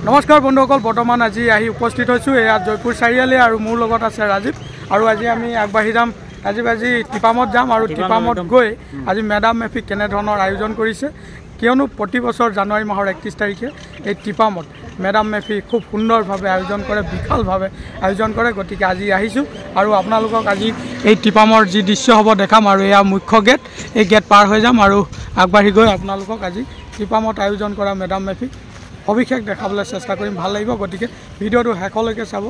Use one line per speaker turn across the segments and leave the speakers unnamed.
নমস্কাৰ বন্ধুসকল, বৰ্তমান আজি আহি উপস্থিত হৈছোঁ এয়া জয়পুৰ চাৰিআলি আৰু মোৰ লগত আছে ৰাজীৱ। আৰু আজি আমি আগবাঢ়ি যাম, আজি টিপামত যাম আৰু টিপামত গৈ আজি মেডাম মেফি কেনেধৰণৰ আয়োজন কৰিছে, কিয়নো প্ৰতি বছৰ জানুৱাৰী মাহৰ 31 তাৰিখে এই টিপামত মেডাম মেফি খুব সুন্দৰভাৱে আয়োজন কৰে, বিশালভাৱে আয়োজন কৰে। গতিকে আজি আহিছোঁ আৰু আপোনালোকক আজি এই টিপামৰ যি দৃশ্য হ'ব দেখাম। আৰু এয়া মুখ্য গেট, এই গেট পাৰ হৈ যাম আৰু আগবাঢ়ি গৈ আপোনালোকক আজি টিপামত আয়োজন কৰা মেডাম মেফি সবিশেষ দেখাবলৈ চেষ্টা কৰিম। ভাল লাগিব, গতিকে ভিডিঅ'টো শেষলৈকে চাব।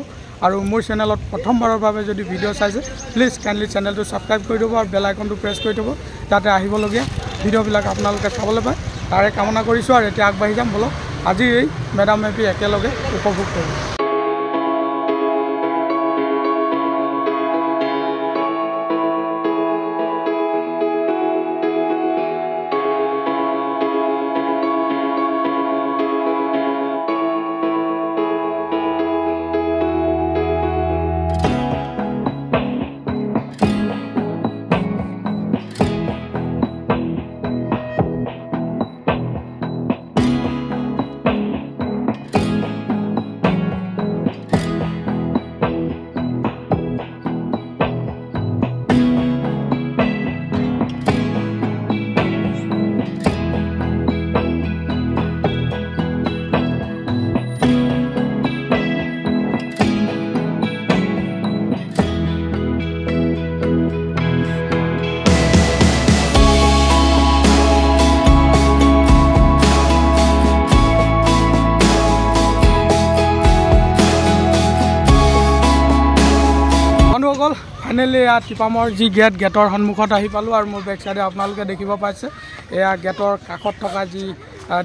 আৰু মোৰ চেনেলত প্ৰথমবাৰৰ বাবে যদি ভিডিঅ' চাইছে প্লিজ কাইণ্ডলি চেনেলটো ছাবস্ক্ৰাইব কৰি দিব আৰু বেল আইকনটো প্ৰেছ কৰি দিব, যাতে আহিবলগীয়া ভিডিঅ'বিলাক আপোনালোকে চাবলৈ পায়, তাৰে কামনা কৰিছোঁ। আৰু এতিয়া আগবাঢ়ি যাম, বলক আজি এই মেডাম মেফি একেলগে উপভোগ কৰিম। ফাইনেলি এয়া টিপামৰ যি গেটৰ সন্মুখত আহি পালোঁ। আৰু মোৰ বেক চাইডে আপোনালোকে দেখিব পাইছে এয়া গেটৰ কাষত থকা যি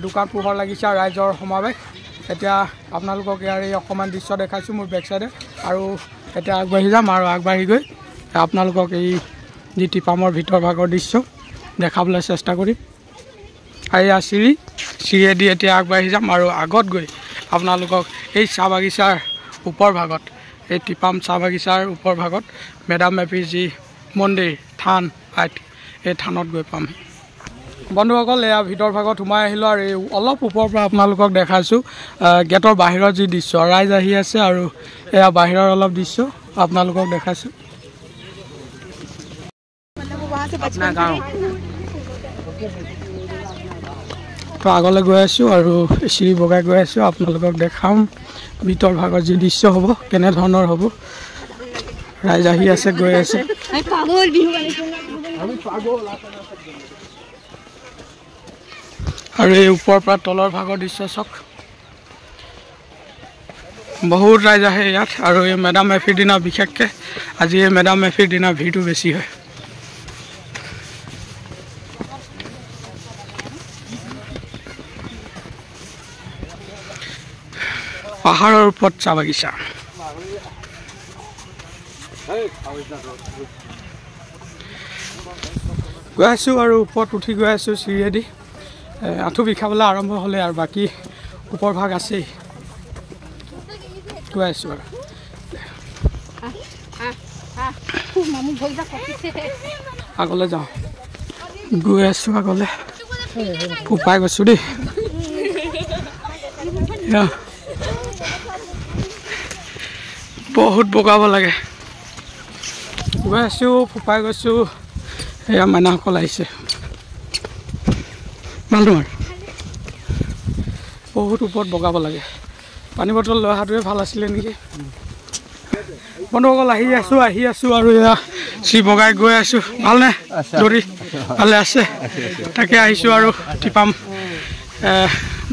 দোকান পোহৰ লাগিছে আৰু ৰাইজৰ সমাৱেশ। এতিয়া আপোনালোকক ইয়াৰ এই অকণমান দৃশ্য দেখাইছোঁ মোৰ বেক চাইডে। আৰু এতিয়া আগবাঢ়ি যাম আৰু আগবাঢ়ি গৈ আপোনালোকক এই যি টিপামৰ ভিতৰ ভাগৰ দৃশ্য দেখাবলৈ চেষ্টা কৰিম। আৰু এয়া চিৰিয়েদি এতিয়া আগবাঢ়ি যাম আৰু আগত গৈ আপোনালোকক এই চাহ বাগিচাৰ ওপৰ ভাগত, এই টিপাম চাহ বাগিচাৰ ওপৰ ভাগত মেডাম মেফিৰ যি মন্দিৰ থান এই থানত গৈ পামহি। বন্ধুসকল, এয়া ভিতৰ ভাগত সোমাই আহিলোঁ আৰু এই অলপ ওপৰৰ পৰা আপোনালোকক দেখাইছোঁ গেটৰ বাহিৰৰ যি দৃশ্য, ৰাইজ আহি আছে আৰু এয়া বাহিৰৰ অলপ দৃশ্য আপোনালোকক দেখাইছোঁ। তো আগলৈ গৈ আছোঁ আৰু চিৰি বগাই গৈ আছোঁ, আপোনালোকক দেখাম ভিতৰ ভাগৰ যি দৃশ্য হ'ব কেনেধৰণৰ হ'ব। ৰাইজ আহি আছে, গৈ আছে। আৰু এই ওপৰৰ পৰা তলৰ ভাগৰ দৃশ্য চাওক, বহুত ৰাইজ আহে ইয়াত। আৰু এই মেডাম মেফিৰ দিনা বিশেষকৈ আজি এই মেডাম মেফিৰ দিনা ভিৰটো বেছি হয়। পাহাৰৰ ওপৰত চাহ বাগিচা। গৈ আছোঁ আৰু ওপৰত উঠি গৈ আছোঁ চিৰিয়েদি। আঁঠু বিষাবলৈ আৰম্ভ হ'লে আৰু বাকী ওপৰ ভাগ আছেই। গৈ আছোঁ আৰু আগলৈ যাওঁ, গৈ আছোঁ আগলৈ। ফুপাই গৈছোঁ দেই, বহুত বগাব লাগে। গৈ আছোঁ, ফুপাই গৈছোঁ। এয়া মাইনাসকল আহিছে, ভাল তোমাৰ বহুত ওপৰত বগাব লাগে। পানী বটল লৈ অহাটোৱে ভাল আছিলে নেকি। বন্ধুসকল আহি আছোঁ আৰু এয়া চি বগাই গৈ আছোঁ। ভালনে দৌৰি? ভালে আছে, তাকে আহিছোঁ আৰু টিপাম।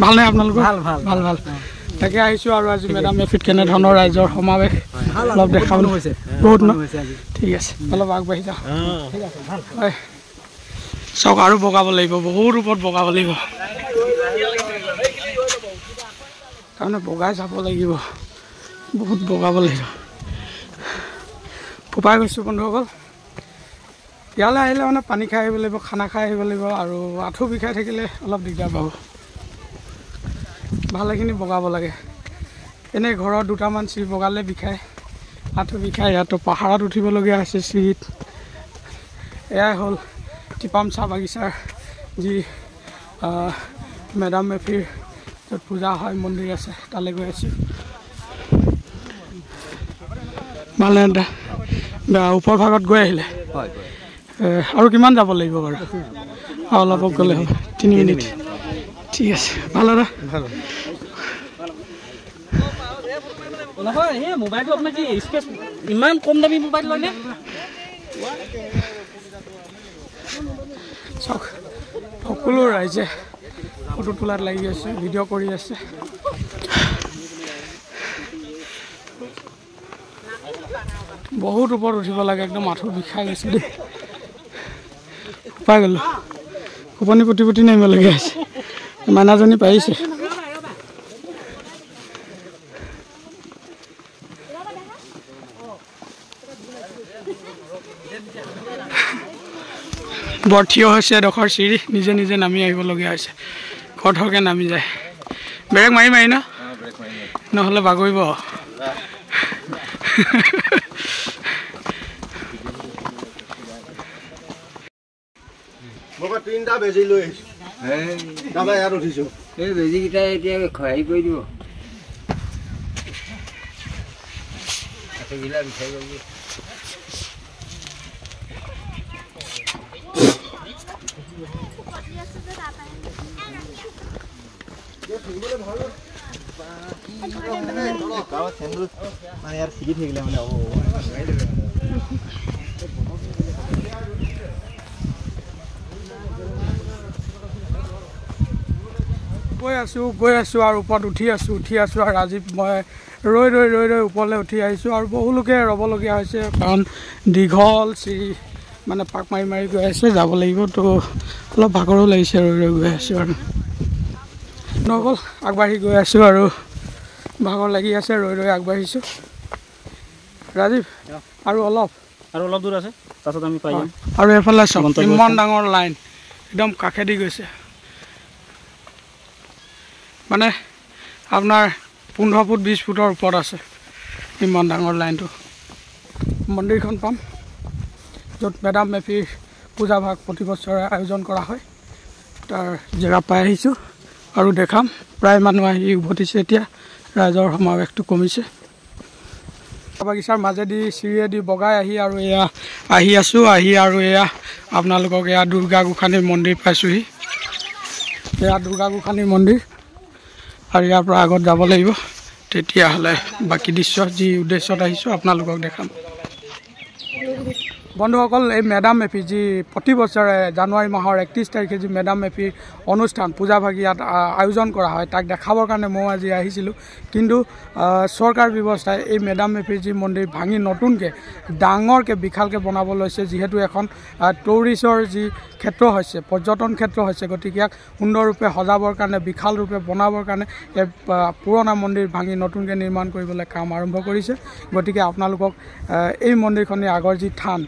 ভালনে আপোনালোকৰ? ভাল ভাল তাকে আহিছোঁ আৰু আজি মেডাম মেফিত কেনেধৰণৰ ৰাইজৰ সমাৱেশ অলপ দেখাবলৈ হৈছে। বহুত ন, ঠিক আছে, অলপ আগবাঢ়ি যাওঁ। হয় চাওক, আৰু বগাব লাগিব, বহুত ওপৰত বগাব লাগিব, তাৰমানে বগাই যাব লাগিব, বহুত বগাব লাগিব। ফুপাই গৈছোঁ বন্ধুসকল। ইয়ালৈ আহিলে মানে পানী খাই আহিব লাগিব, খানা খাই আহিব লাগিব। আৰু আঁঠু বিষাই থাকিলে অলপ দিগদাৰ পাব। ভালেখিনি বগাব লাগে। এনেই ঘৰত দুটামান চিৰি বগালে বিষায়, আঁঠু বিষায়। ইয়াতো পাহাৰত উঠিবলগীয়া হৈছে চিৰিত। এয়াই হ'ল টিপাম চাহ বাগিচাৰ যি মেডাম মেফিৰ য'ত পূজা হয় মন্দিৰ আছে তালৈ গৈ আছোঁ ভালে ওপৰ ভাগত গৈ আহিলে আৰু কিমান যাব লাগিব বাৰু অলপ গ'লে হ'ব 3 মিনিট ঠিক আছে ভাল দাদা
নহয় এই মোবাইলটো আপোনাৰ কি স্পেচ ইমান কম দামী মোবাইল লয়নে
চাওক সকলো ৰাইজে ফটো তোলাত লাগি আছে ভিডিঅ' কৰি আছে বহুত ওপৰত উঠিব লাগে একদম মাথো বিষাই গৈছে দেই পাই গ'লো কোপনি পুতি নামিবলগীয়া হৈছে মাইনাজনী পাৰিছে বৰ থিয় হৈছে এডোখৰ চিৰি নিজে নিজে নামি আহিবলগীয়া হৈছে খৰকে নামি যায় ব্ৰেক মাৰি ন নহ'লে বাগৰিব
মই 3টা বেজি লৈ আহিছো দাদা ইয়াত উঠিছো
এই বেজিকেইটা এতিয়া হেৰি কৰি দিব গিলা বিচাৰি গ'ল
ইয়াৰ শিকি থাকিলে মানে
গৈ আছোঁ আৰু ওপৰত উঠি আছোঁ আৰু ৰাজীৱ মই ৰৈ ওপৰলৈ উঠি আহিছোঁ আৰু বহুলোকে ৰ'বলগীয়া হৈছে কাৰণ দীঘল চিৰি মানে পাক মাৰি গৈ আছে যাব লাগিব তো অলপ ভাগৰো লাগিছে ৰৈ গৈ আছোঁ আৰু নগ'ল আগবাঢ়ি গৈ আছোঁ আৰু ভাগৰ লাগি আছে ৰৈ আগবাঢ়িছোঁ ৰাজীৱ আৰু অলপ
দূৰ আছে তাৰপিছত আমি পাই যাম
আৰু এফালে চাওক ইমান ডাঙৰ লাইন একদম কাষেদি গৈছে মানে আপোনাৰ 15 ফুট 20 ফুটৰ ওপৰত আছে ইমান ডাঙৰ লাইনটো মন্দিৰখন পাম য'ত মেডাম মেফিৰ পূজা ভাগ প্ৰতি বছৰে আয়োজন কৰা হয় তাৰ জেগা পাই আহিছোঁ আৰু দেখাম প্ৰায় মানুহ আহি উভতিছে এতিয়া ৰাইজৰ সমাৱেশটো কমিছে বাগিচাৰ মাজেদি চিৰিয়েদি বগাই আহি আৰু এয়া আহি আছোঁ আৰু এয়া আপোনালোকক এয়া দুৰ্গা গোসাঁনীৰ মন্দিৰ পাইছোঁহি এয়া দুৰ্গা গোসাঁনীৰ মন্দিৰ আৰু ইয়াৰ পৰা আগত যাব লাগিব তেতিয়াহ'লে বাকী দৃশ্য যি উদ্দেশ্যত আহিছোঁ আপোনালোকক দেখাম বন্ধুসকল এই মেডাম মেফি যি প্ৰতি বছৰে জানুৱাৰী মাহৰ 31 তাৰিখে যি মেডাম মেফিৰ অনুষ্ঠান পূজা ভাগ ইয়াত আয়োজন কৰা হয় তাক দেখাবৰ কাৰণে মই আজি আহিছিলোঁ কিন্তু চৰকাৰ ব্যৱস্থাই এই মেডাম মেফিৰ যি মন্দিৰ ভাঙি নতুনকৈ ডাঙৰকৈ বিশালকৈ বনাব লৈছে যিহেতু এখন টুৰিষ্টৰ যি ক্ষেত্ৰ হৈছে পৰ্যটন ক্ষেত্ৰ হৈছে গতিকে ইয়াক সুন্দৰৰূপে সজাবৰ কাৰণে বিশাল ৰূপে বনাবৰ কাৰণে এই পুৰণা মন্দিৰ ভাঙি নতুনকৈ নিৰ্মাণ কৰিবলৈ কাম আৰম্ভ কৰিছে গতিকে আপোনালোকক এই মন্দিৰখনে আগৰ যি থান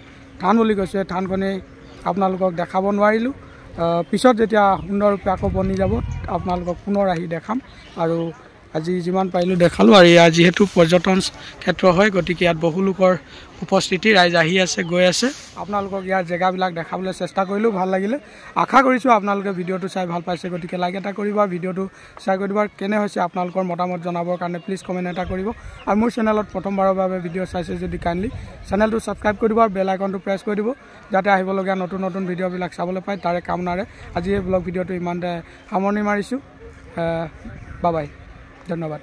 বুলি কৈছোঁ এই থানখনেই আপোনালোকক দেখাব নোৱাৰিলোঁ পিছত যেতিয়া সুন্দৰৰূপে আকৌ বনি যাব আপোনালোকক পুনৰ আহি দেখাম আৰু আজি যিমান পাৰিলোঁ দেখালোঁ আৰু ইয়াত যিহেতু পৰ্যটন ক্ষেত্ৰ হয় গতিকে ইয়াত বহু লোকৰ উপস্থিতি ৰাইজ আহি আছে গৈ আছে আপোনালোকক ইয়াৰ জেগাবিলাক দেখাবলৈ চেষ্টা কৰিলোঁ ভাল লাগিলে আশা কৰিছোঁ আপোনালোকে ভিডিঅ'টো চাই ভাল পাইছে গতিকে লাইক এটা কৰিব আৰু ভিডিঅ'টো শ্বেয়াৰ কৰি দিব আৰু কেনে হৈছে আপোনালোকৰ মতামত জনাবৰ কাৰণে প্লিজ কমেণ্ট এটা কৰিব আৰু মোৰ চেনেলত প্ৰথমবাৰৰ বাবে ভিডিঅ' চাইছে যদি কাইণ্ডলি চেনেলটো ছাবস্ক্ৰাইব কৰি দিব আৰু বেল আইকনটো প্ৰেছ কৰি দিব যাতে আহিবলগীয়া নতুন ভিডিঅ'বিলাক চাবলৈ পায় তাৰে কামনাৰে আজি এই ব্লগ ভিডিঅ'টো ইমানতে সামৰণি মাৰিছোঁ বাই বাই ধন্যবাদ